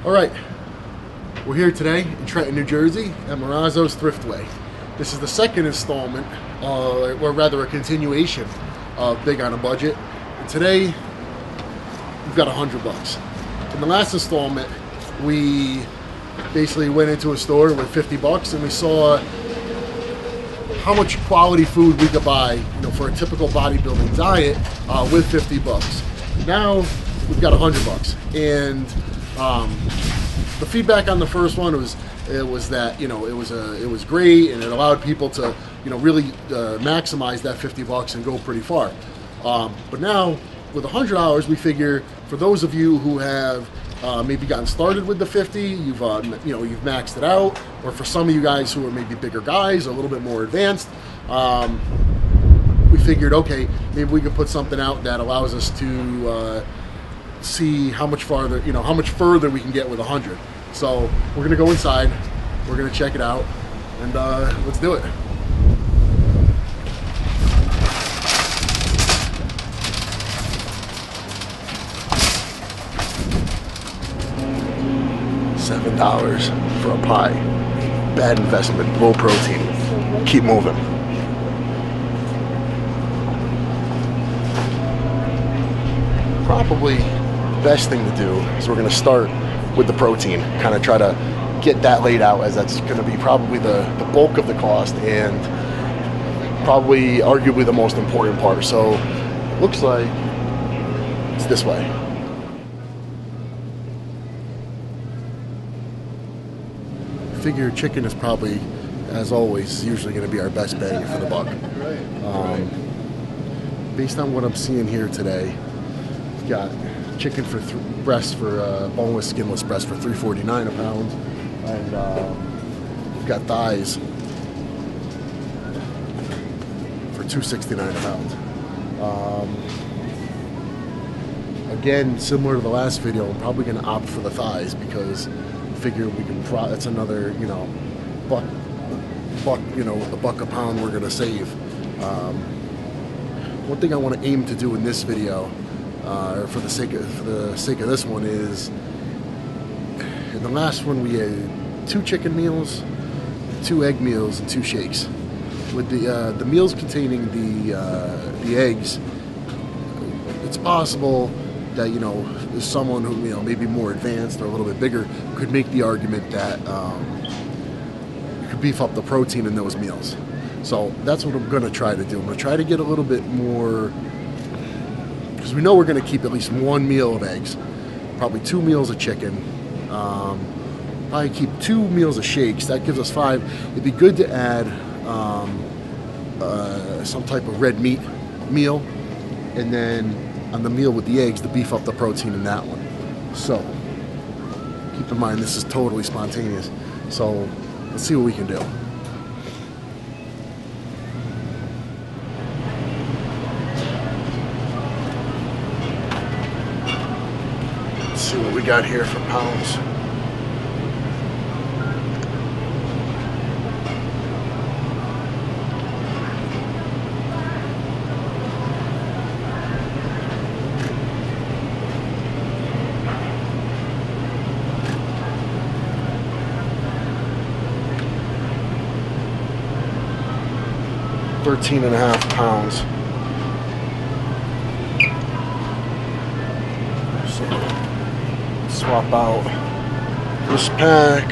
All right, we're here today in Trenton, New Jersey at Marazzo's Thriftway. This is the second installment, or rather a continuation of Big on a Budget. And today, we've got $100. In the last installment, we basically went into a store with $50 and we saw how much quality food we could buy, for a typical bodybuilding diet with $50. Now we've got $100, and the feedback on the first one was that it was great, and it allowed people to really maximize that $50 and go pretty far. But now with $100, we figure for those of you who have maybe gotten started with the 50, you've maxed it out, or for some of you guys who are maybe bigger guys, a little bit more advanced, we figured, okay, maybe we could put something out that allows us to see how much further we can get with 100. So we're gonna go inside, we're gonna check it out, and let's do it. $7 for a pie. Bad investment, low protein. Keep moving. Probably the best thing to do is we're going to start with the protein, kind of try to get that laid out, as that's going to be probably the bulk of the cost and probably arguably the most important part. So looks like it's this way. I figure chicken is probably, as always, usually going to be our best bang for the buck. Based on what I'm seeing here today, we've got chicken for breast for boneless, skinless breast for $3.49 a pound, and we've got thighs for $2.69 a pound. Again, similar to the last video, I'm probably going to opt for the thighs because I figure we can. That's another buck a pound we're going to save. One thing I want to aim to do in this video, for the sake of this one, is in the last one we had 2 chicken meals, 2 egg meals, and 2 shakes. With the meals containing the eggs, it's possible that someone who maybe more advanced or a little bit bigger could make the argument that you could beef up the protein in those meals. So that's what I'm going to try to do. I'm going to try to get a little bit more, because we know we're going to keep at least 1 meal of eggs, probably 2 meals of chicken, probably keep 2 meals of shakes. That gives us 5. It'd be good to add some type of red meat meal, and then on the meal with the eggs to beef up the protein in that one. So keep in mind this is totally spontaneous. So let's see what we can do. Let's see what we got here for pounds. $13.5 pounds. So swap out this pack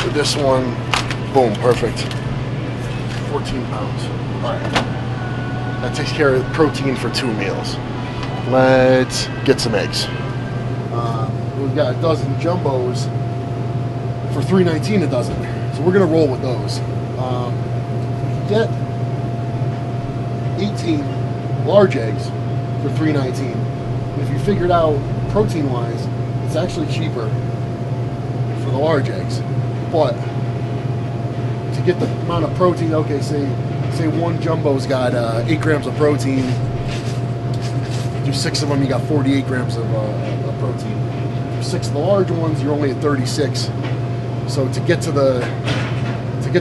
with this one. Boom, perfect. 14 pounds. All right. That takes care of protein for 2 meals. Let's get some eggs. We've got a dozen jumbos for $3.19 a dozen. So we're gonna roll with those. Get 18 large eggs for $3.19. And if you figured out protein-wise, it's actually cheaper for the large eggs. But to get the amount of protein, okay, say one jumbo's got 8 grams of protein. Do 6 of them, you got 48 grams of protein. 6 of the large ones, you're only at 36. So to get to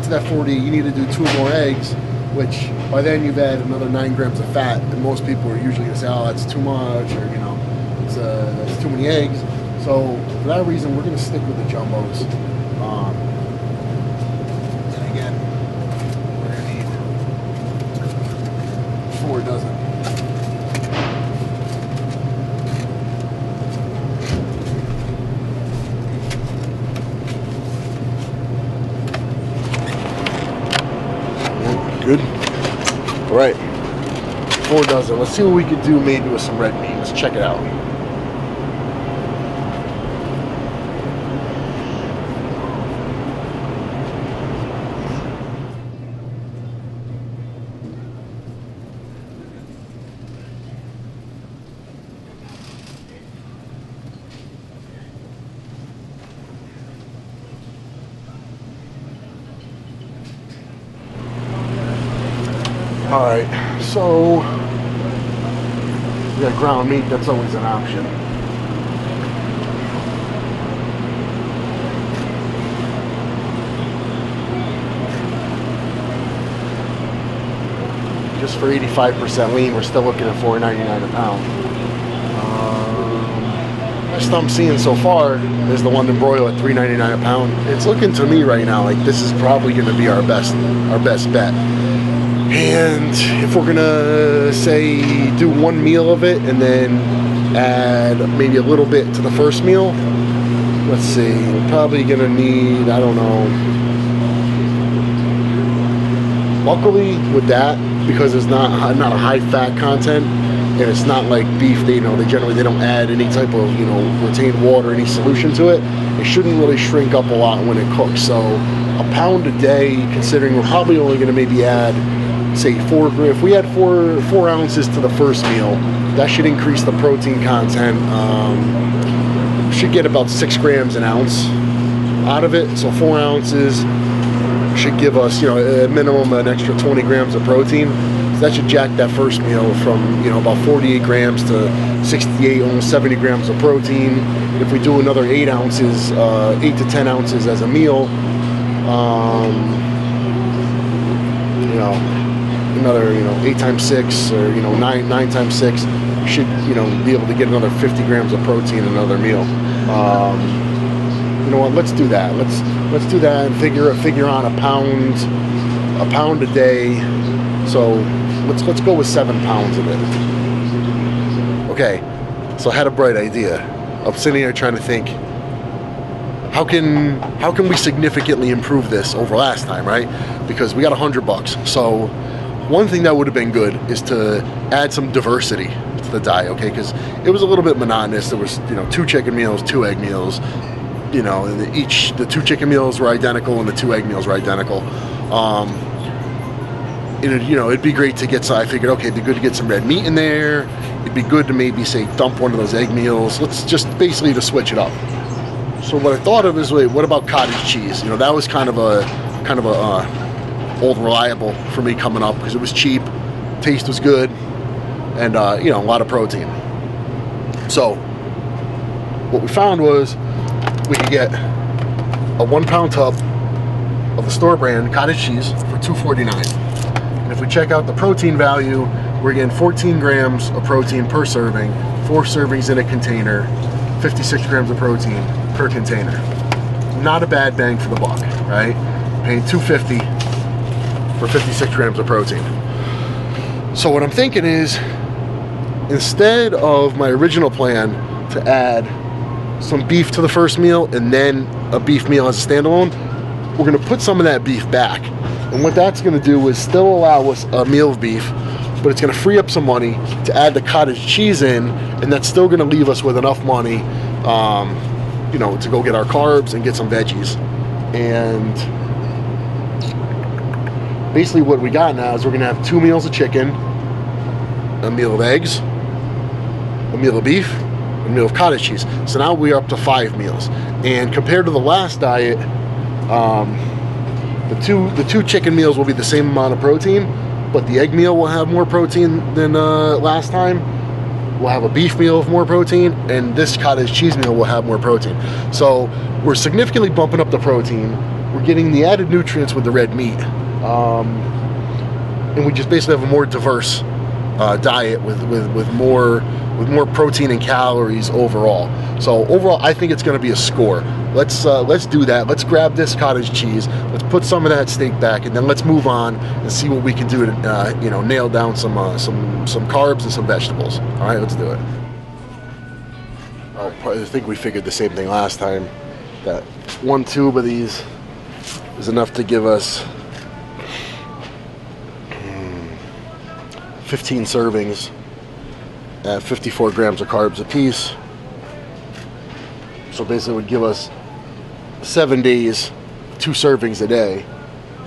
that 40, you need to do 2 more eggs, which by then you've added another 9 grams of fat, and most people are usually going to say, oh, that's too much, or, that's too many eggs. So for that reason, we're going to stick with the jumbos. And again, we're going to need 4 dozen. Good. All right, 4 dozen. Let's see what we could do maybe with some red meat. Let's check it out. Alright, so we got ground meat, that's always an option. Just for 85% lean, we're still looking at $4.99 a pound. Best I'm seeing so far is the London broil at $3.99 a pound. It's looking to me right now like this is probably going to be our best bet. And if we're gonna say do 1 meal of it and then add maybe a little bit to the first meal, let's see, we're probably gonna need, I don't know. Luckily with that, because it's not a high fat content and it's not like beef, they generally don't add any type of retained water, any solution to it. It shouldn't really shrink up a lot when it cooks. So a pound a day, considering we're probably only gonna maybe add, say if we had 4 ounces to the first meal, that should increase the protein content. Should get about 6 grams an ounce out of it. So 4 ounces should give us, at minimum an extra 20 grams of protein. So that should jack that first meal from, about 48 grams to 68, almost 70 grams of protein. If we do another 8 ounces, 8 to 10 ounces as a meal, another 8 times 6 or 9 times 6, you should be able to get another 50 grams of protein in another meal. You know what, let's do that. Let's do that and figure on a pound a day. So let's go with 7 pounds of it. Okay, so I had a bright idea. I'm sitting here trying to think, how can we significantly improve this over last time, right? Because we got $100. So one thing that would have been good is to add some diversity to the diet, okay? Because it was a little bit monotonous. There was 2 chicken meals, 2 egg meals. The 2 chicken meals were identical and the 2 egg meals were identical. It'd be great to get some. I figured, okay, it'd be good to get some red meat in there. It'd be good to maybe say dump one of those egg meals. Let's just basically to switch it up. So what I thought of is, wait, what about cottage cheese? That was kind of a old reliable for me coming up because it was cheap, taste was good, and a lot of protein. So what we found was we could get a 1 pound tub of the store brand cottage cheese for $2.49. And if we check out the protein value, we're getting 14 grams of protein per serving, 4 servings in a container, 56 grams of protein per container. Not a bad bang for the buck, right? Paying $2.50 for 56 grams of protein. So what I'm thinking is, instead of my original plan to add some beef to the first meal and then a beef meal as a standalone, we're gonna put some of that beef back. And what that's gonna do is still allow us a meal of beef, but it's gonna free up some money to add the cottage cheese in, and that's still gonna leave us with enough money to go get our carbs and get some veggies. And basically what we got now is we're gonna have 2 meals of chicken, a meal of eggs, a meal of beef, a meal of cottage cheese. So now we're up to 5 meals. And compared to the last diet, the two chicken meals will be the same amount of protein, but the egg meal will have more protein than last time. We'll have a beef meal with more protein, and this cottage cheese meal will have more protein. So we're significantly bumping up the protein. We're getting the added nutrients with the red meat. And we just basically have a more diverse diet with more protein and calories overall. So overall, I think it's going to be a score. Let's do that. Let's grab this cottage cheese. Let's put some of that steak back, and then let's move on and see what we can do to nail down some carbs and some vegetables. All right, let's do it. I think we figured the same thing last time, that 1 tube of these is enough to give us 15 servings at 54 grams of carbs a piece. So basically it would give us 7 days, 2 servings a day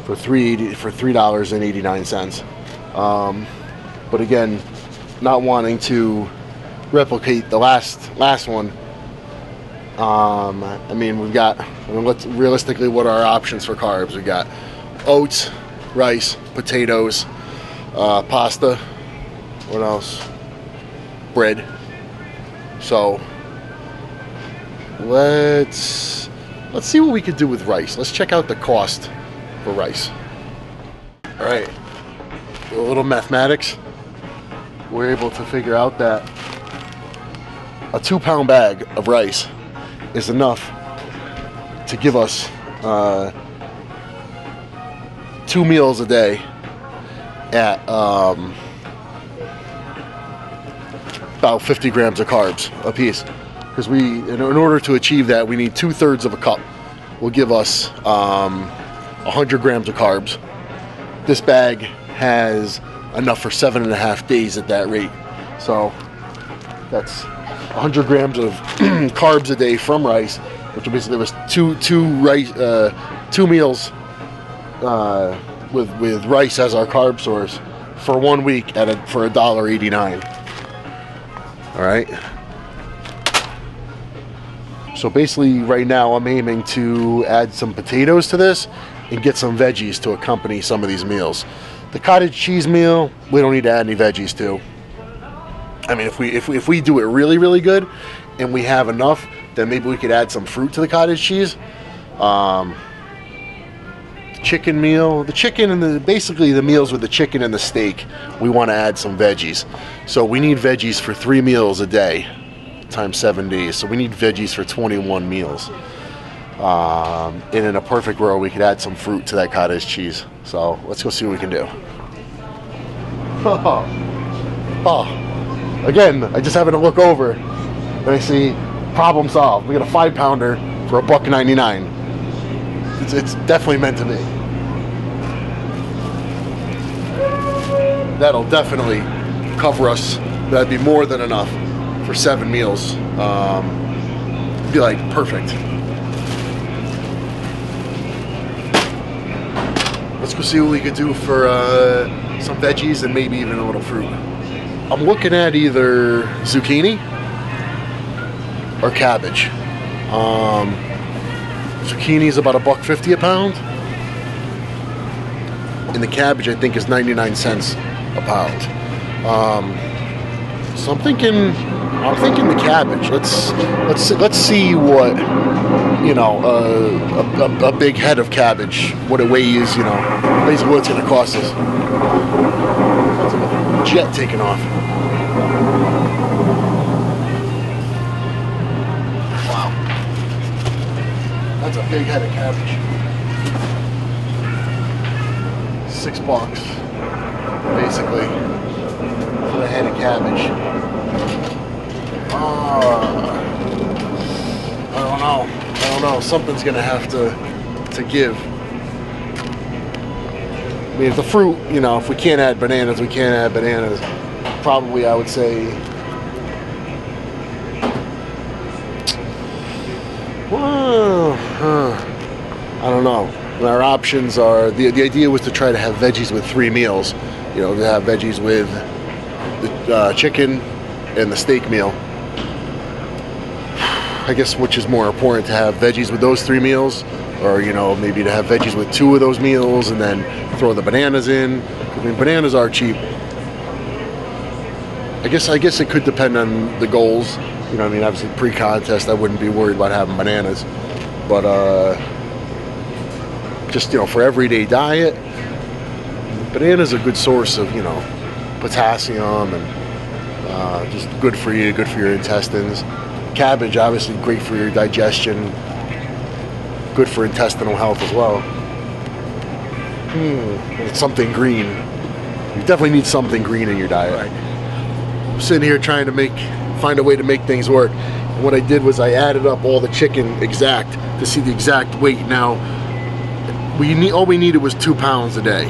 for $3.89. But again, not wanting to replicate the last one. Let's realistically, what are our options for carbs? We got oats, rice, potatoes, pasta. What else? Bread. So let's see what we could do with rice. Let's check out the cost for rice. All right, a little mathematics. We're able to figure out that a 2-pound bag of rice is enough to give us 2 meals a day at about 50 grams of carbs a piece. Because in order to achieve that, we need 2/3 of a cup. Will give us 100 grams of carbs. This bag has enough for 7.5 days at that rate. So that's 100 grams of carbs a day from rice, which will basically give us two meals with rice as our carb source for 1 week for $1.89. All right. So basically, right now I'm aiming to add some potatoes to this and get some veggies to accompany some of these meals. The cottage cheese meal, we don't need to add any veggies to. I mean, if we do it really, really good and we have enough, then maybe we could add some fruit to the cottage cheese. Chicken meal, the chicken and basically the meals with the chicken and the steak, we want to add some veggies. So we need veggies for 3 meals a day times 7 days. So we need veggies for 21 meals. And in a perfect world, we could add some fruit to that cottage cheese. So let's go see what we can do. Again, I just happened to look over and I see problem solved. We got a 5-pounder for $1.99. It's definitely meant to be. That'll definitely cover us. That'd be more than enough for 7 meals. Be like perfect. Let's go see what we could do for some veggies and maybe even a little fruit. I'm looking at either zucchini or cabbage. Zucchini is about $1.50 a pound, and the cabbage I think is 99 cents a pound. So I'm thinking the cabbage. Let's see what a big head of cabbage, what it weighs, basically what it's going to cost us. That's a jet taking off. That's a big head of cabbage. $6, basically, for a head of cabbage. I don't know. Something's gonna have to give. I mean, if the fruit, if we can't add bananas, we can't add bananas. Probably, I would say. I don't know. Our options are, the idea was to try to have veggies with 3 meals. To have veggies with the chicken and the steak meal. I guess which is more important, to have veggies with those 3 meals, or maybe to have veggies with 2 of those meals and then throw the bananas in. I mean, bananas are cheap. I guess it could depend on the goals. Obviously pre-contest, I wouldn't be worried about having bananas, but just for everyday diet, bananas are a good source of potassium, and just good for you, good for your intestines. Cabbage, obviously great for your digestion, good for intestinal health as well. It's something green. You definitely need something green in your diet. Right. I'm sitting here trying to find a way to make things work. And what I did was I added up all the chicken exact to see the exact weight. Now, all we needed was 2 pounds a day.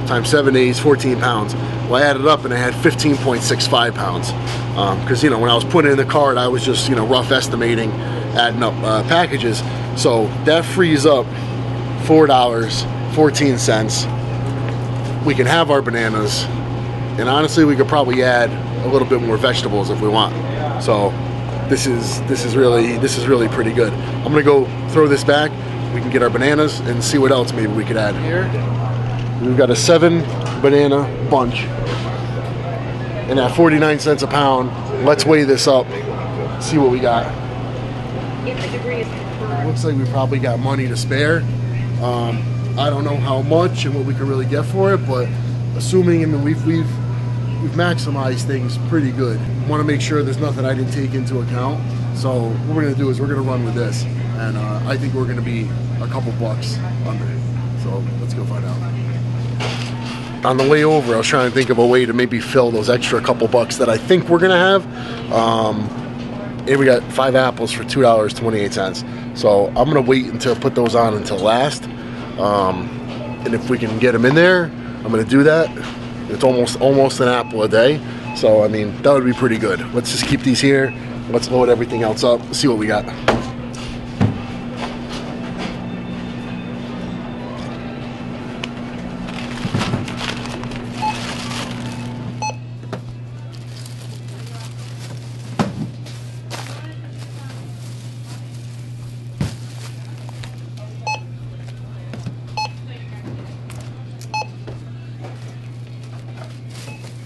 Times 7 days, 14 pounds. Well, I added up and I had 15.65 pounds. Because, when I was putting it in the cart, I was just, rough estimating, adding up packages. So that frees up $4.14. We can have our bananas, and honestly, we could probably add a little bit more vegetables if we want. So this is really pretty good. I'm gonna go throw this back. We can get our bananas and see what else maybe we could add here. We've got a 7 banana bunch, and at 49 cents a pound. Let's weigh this up, see what we got. Looks like we probably got money to spare. I don't know how much and what we can really get for it, but assuming, we've maximized things pretty good. Want to make sure there's nothing I didn't take into account. So what we're gonna do is we're gonna run with this, and I think we're gonna be a couple bucks under. So let's go find out. On the way over, I was trying to think of a way to maybe fill those extra couple bucks that I think we're gonna have. And we got 5 apples for $2.28. So I'm gonna wait until put those on until last. And if we can get them in there, I'm gonna do that. It's almost an apple a day. So that would be pretty good. Let's just keep these here. Let's load everything else up. See what we got.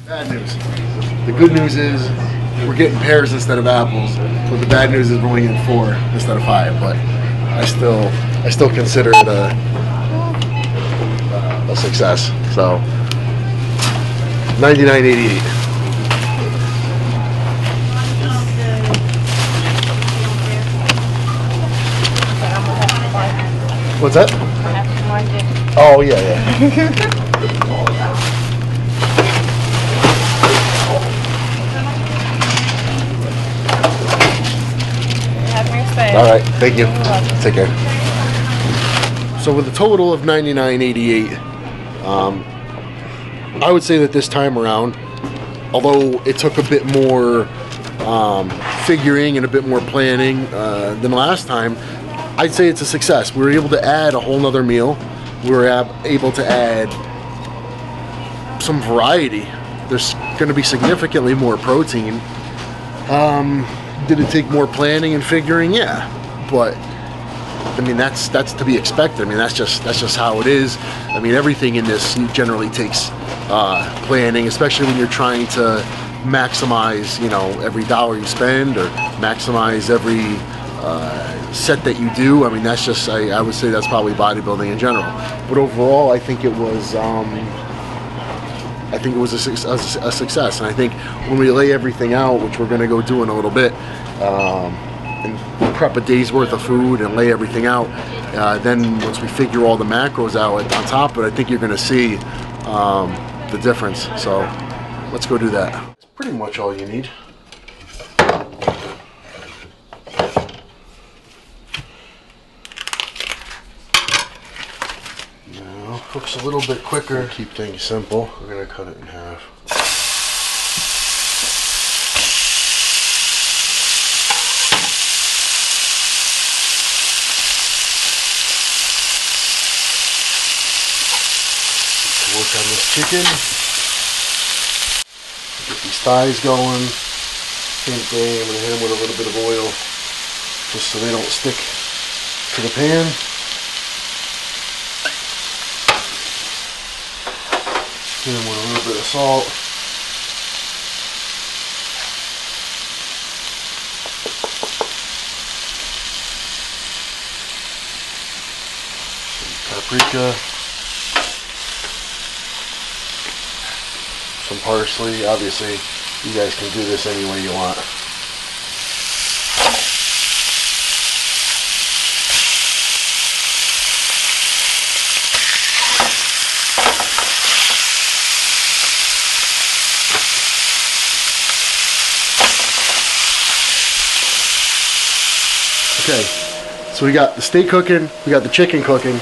Bad news. The good news is we're getting pears instead of apples, but the bad news is we're only getting 4 instead of 5. But I still consider it a success. So $99.88. What's that? Oh yeah. All right, thank you. Take care. So with a total of $99.88, I would say that this time around, although it took a bit more figuring and a bit more planning than last time, I'd say it's a success. We were able to add a whole nother meal. We were able to add some variety. There's going to be significantly more protein. Did it take more planning and figuring? Yeah, but that's to be expected. That's just how it is. Everything in this generally takes planning, especially when you're trying to maximize, every dollar you spend or maximize every set that you do. That's just I would say that's probably bodybuilding in general. But overall, I think it was. I think it was a success, and I think when we lay everything out, which we're going to go do in a little bit, and prep a day's worth of food and lay everything out, then once we figure all the macros out on top of it, I think you're going to see the difference. So let's go do that. It's pretty much all you need. Cooks a little bit quicker. Keep things simple. We're gonna cut it in half. Work on this chicken. Get these thighs going. Same thing. I'm gonna hit them with a little bit of oil, just so they don't stick to the pan. Hit them with a little bit of salt. Some paprika. some parsley. Obviously, you guys can do this any way you want. Okay, so we got the steak cooking, we got the chicken cooking.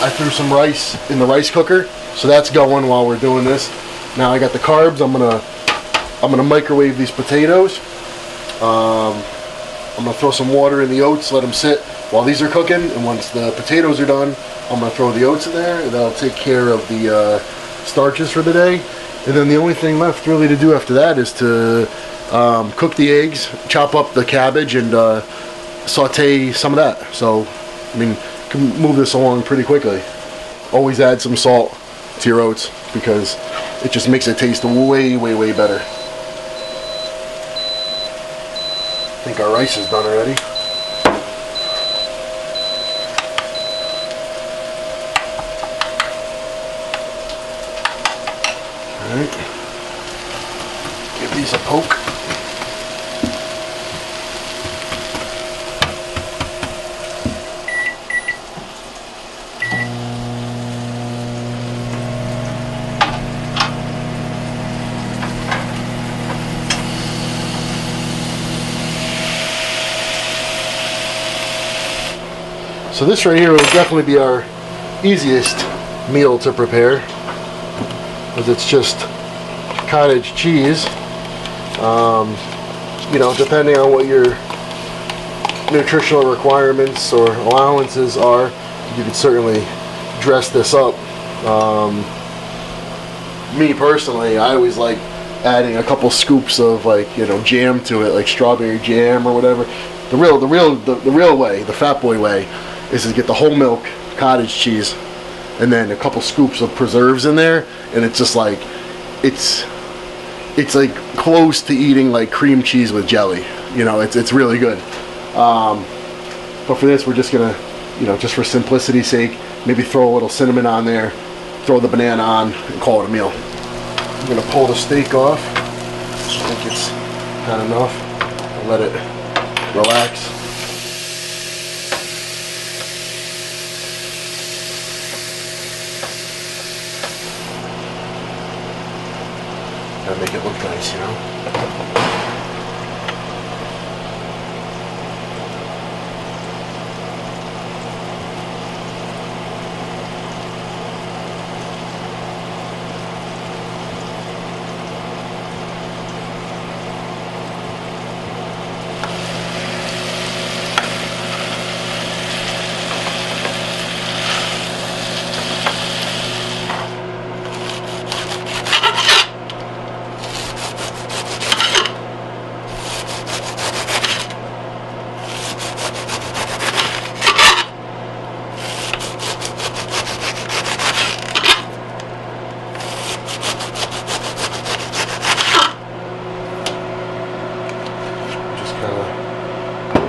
I threw some rice in the rice cooker, so that's going while we're doing this. Now I got the carbs. I'm gonna microwave these potatoes. I'm gonna throw some water in the oats, let them sit while these are cooking, and once the potatoes are done, I'm gonna throw the oats in there, and that'll take care of the starches for the day. And then the only thing left really to do after that is to cook the eggs, chop up the cabbage, and saute some of that. So, I mean, you can move this along pretty quickly. Always add some salt to your oats because it just makes it taste way, way, way better. I think our rice is done already. Alright. Give these a poke. So this right here will definitely be our easiest meal to prepare, because it's just cottage cheese. You know, depending on what your nutritional requirements or allowances are, you can certainly dress this up. Me personally, I always like adding a couple scoops of, like, you know, jam to it, like strawberry jam or whatever. The real way, the fat boy way, is to get the whole milk cottage cheese and then a couple scoops of preserves in there, and it's just like, it's like close to eating like cream cheese with jelly. You know, it's really good. But for this, we're just gonna, you know, just for simplicity's sake, maybe throw a little cinnamon on there, throw the banana on, and call it a meal. I'm gonna pull the steak off. I think it's kind of enough. I'll let it relax. Gotta make it look nice, you know?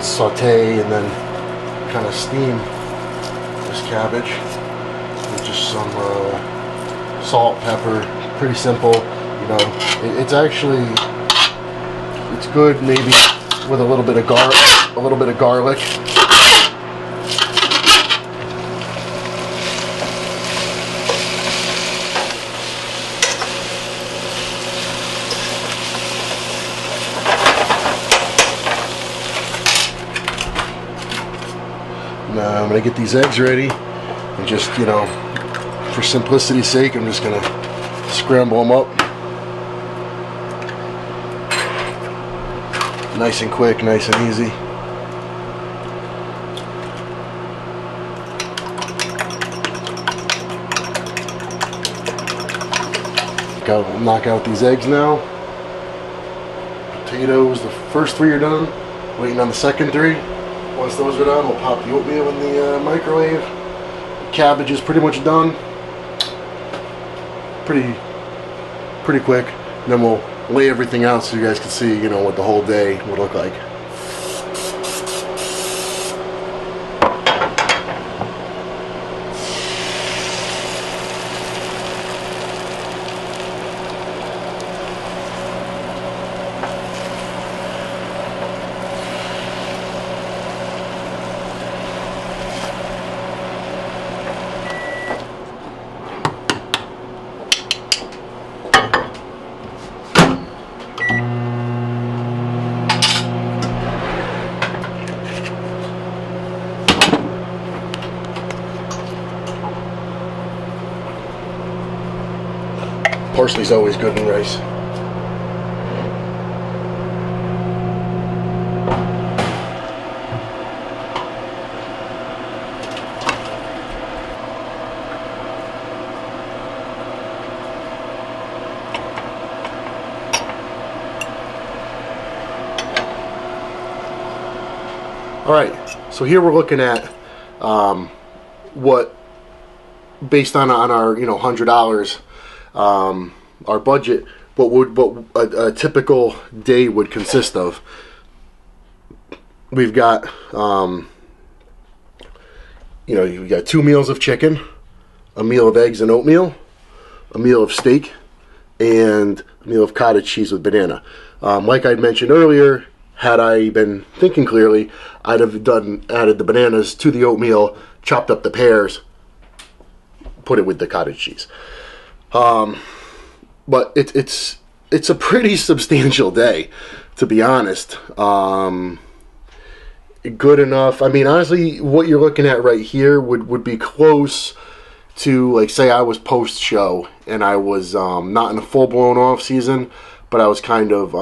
Saute and then kind of steam this cabbage with just some salt, pepper. Pretty simple, you know. It's actually, it's good maybe with a little bit of garlic. Now I'm going to get these eggs ready, and just, you know, for simplicity's sake, I'm just going to scramble them up. Nice and quick, nice and easy. Gotta knock out these eggs now. Potatoes, the first three are done. Waiting on the second three. Once those are done, we'll pop the oatmeal in the microwave. The cabbage is pretty much done. Pretty quick. And then we'll lay everything out so you guys can see, you know, what the whole day would look like. Parsley's always good in rice. All right, so here we're looking at what, based on our $100, our budget, what a typical day would consist of. We've got you've got 2 meals of chicken, a meal of eggs and oatmeal, a meal of steak, and a meal of cottage cheese with banana. Like I mentioned earlier, had I been thinking clearly, I'd have added the bananas to the oatmeal, chopped up the pears, put it with the cottage cheese. But it's a pretty substantial day, to be honest. Good enough. I mean, honestly, what you're looking at right here would be close to, like, say I was post-show and I was not in a full-blown off-season, but I was kind of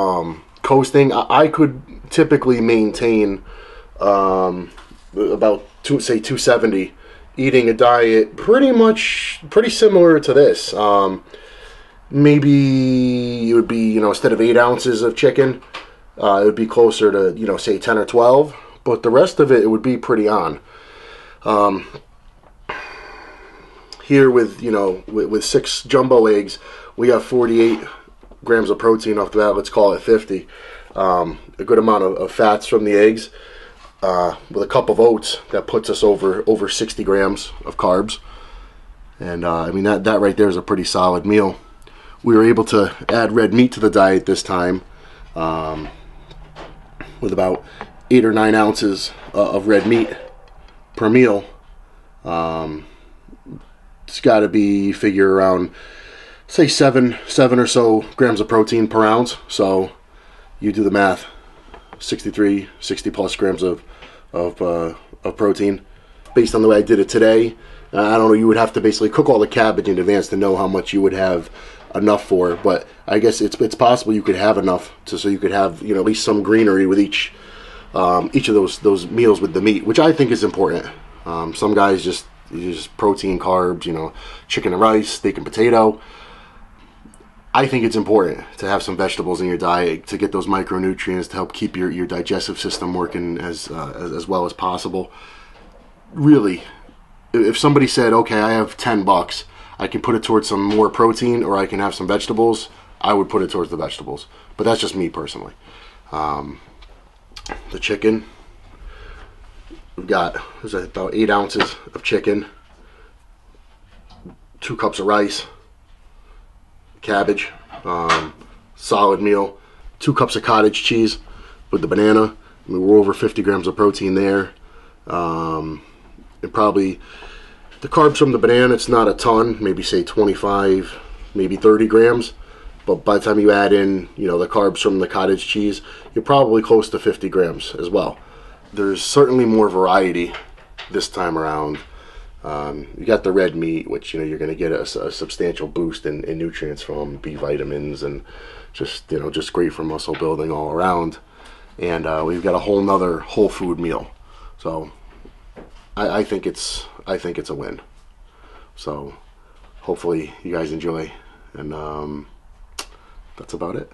coasting. I could typically maintain about 270, eating a diet pretty similar to this. Maybe it would be, instead of 8 ounces of chicken, it would be closer to, say 10 or 12, but the rest of it would be pretty on. Here with 6 jumbo eggs, we got 48 grams of protein off the bat. Let's call it 50. A good amount of fats from the eggs, with a cup of oats. That puts us over 60 grams of carbs. And I mean, that right there is a pretty solid meal. We were able to add red meat to the diet this time, with about 8 or 9 ounces of red meat per meal. It's got to be, figure around, say 7 or so grams of protein per ounce. So you do the math, 60 plus grams of protein. Based on the way I did it today, I don't know, you would have to basically cook all the cabbage in advance to know how much you would have enough for, but I guess it's possible you could have enough so you could have at least some greenery with each of those meals with the meat, which I think is important. Some guys just protein, carbs, chicken and rice, steak and potato. I think it's important to have some vegetables in your diet to get those micronutrients to help keep your digestive system working as well as possible. Really, if somebody said, okay, I have $10, I can put it towards some more protein or I can have some vegetables, I would put it towards the vegetables. But that's just me personally. The chicken, we've got about 8 ounces of chicken, 2 cups of rice, cabbage, solid meal, 2 cups of cottage cheese with the banana. I mean, we're over 50 grams of protein there. And probably the carbs from the banana, it's not a ton, maybe say 25, maybe 30 grams. But by the time you add in, the carbs from the cottage cheese, you're probably close to 50 grams as well. There's certainly more variety this time around. You got the red meat, which you're going to get a substantial boost in nutrients from, B vitamins, and just great for muscle building all around. And we've got a whole nother whole food meal. So I think it's a win. So hopefully you guys enjoy, and that's about it.